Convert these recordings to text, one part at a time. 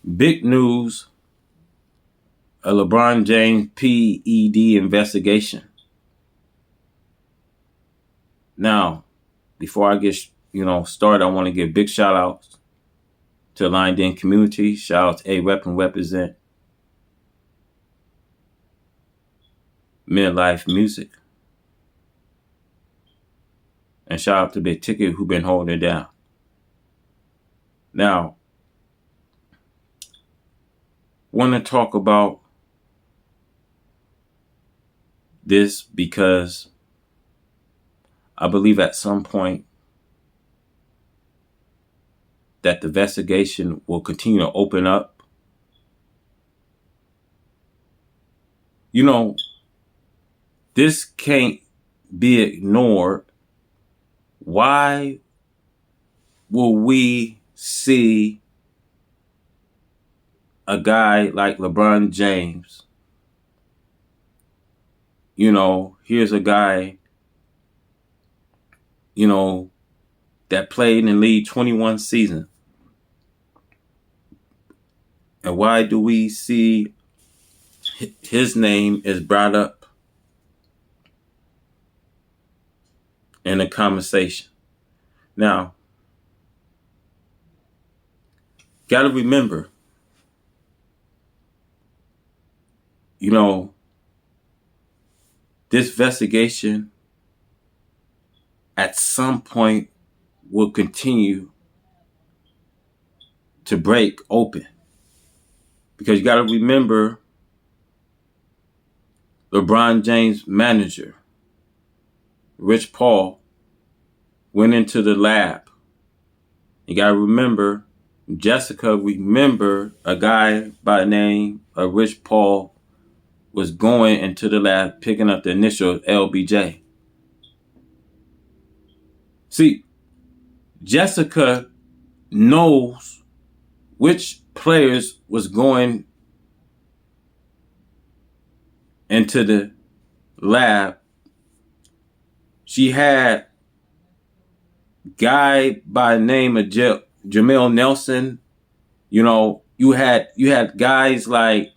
Big news, a LeBron James PED investigation. Now, before I get started, I want to give big shout outs to the Line Den community. Shout out to A-Rep and Represent Midlife Music. And shout out to Big Ticket who been holding it down. Now, want to talk about this because I believe at some point that the investigation will continue to open up. This can't be ignored. Why will we see a guy like LeBron James? Here's a guy, that played in the league 21 seasons. And why do we see his name is brought up in a conversation? Now, got to remember, this investigation at some point will continue to break open. Because you got to remember, LeBron James' manager, Rich Paul, went into the lab. You got to remember, remember a guy by the name of Rich Paul was going into the lab picking up the initial LBJ. See, Jessica knows which players was going into the lab. She had guy by the name of Jamel Nelson. You had guys like,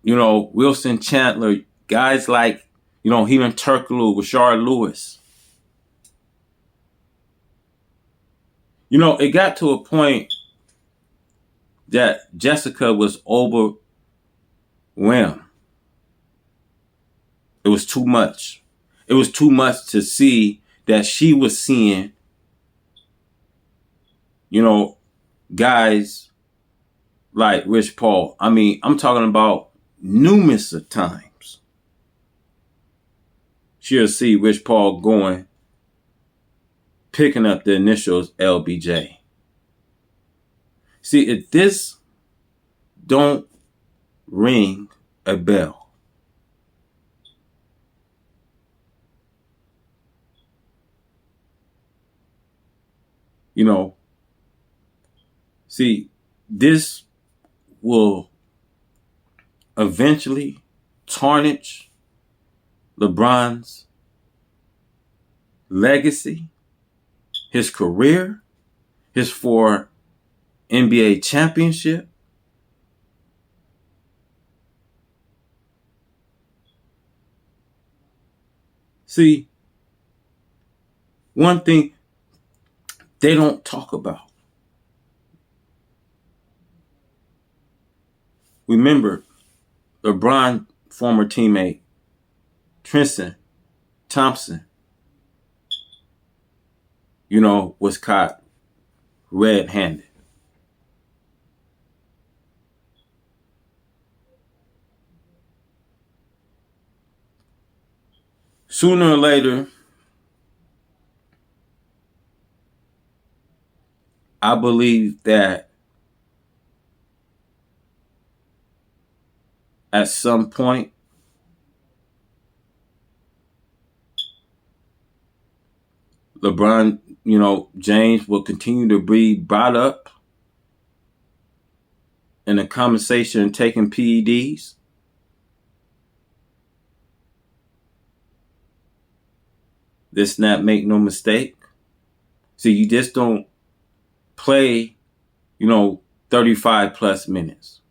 Wilson Chandler, guys like, Heman Turkoglu, Rashard Lewis. It got to a point that Jessica was overwhelmed. It was too much. It was too much to see that she was seeing, guys like Rich Paul. I mean, I'm talking about numerous of times. She'll see Rich Paul going, picking up the initials LBJ. See, if this don't ring a bell, see, this will eventually tarnish LeBron's legacy, his career, his 4 NBA championship. See, one thing they don't talk about. Remember, LeBron former teammate Tristan Thompson, was caught red-handed. Sooner or later, I believe that at some point, LeBron, James will continue to be brought up in a conversation taking PEDs. Let's not make no mistake. See, you just don't play, 35 plus minutes.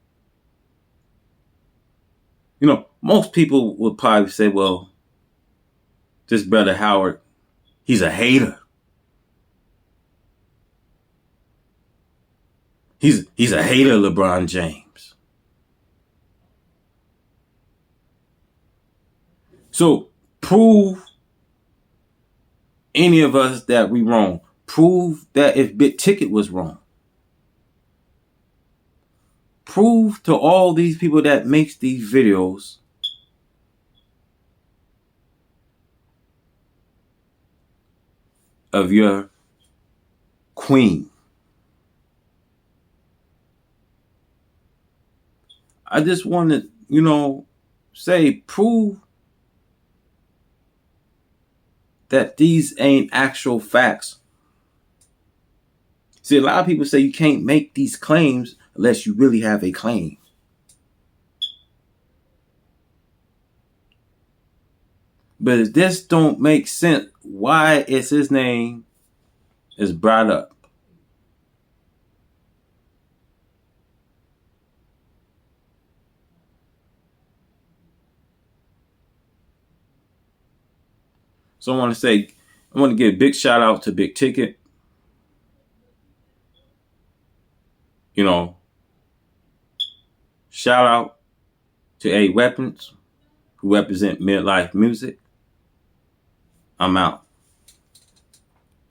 You know, most people would probably say, well, this brother Howard, he's a hater. He's a hater of LeBron James. So prove any of us that we wrong. Prove that if Big Ticket was wrong. Prove to all these people that makes these videos of your queen. I just want to, say prove that these ain't actual facts. See, a lot of people say you can't make these claims unless you really have a claim. But if this don't make sense, why is his name is brought up? So I want to give a big shout out to Big Ticket. Shout out to A Weapons, who represent Midlife Music. I'm out.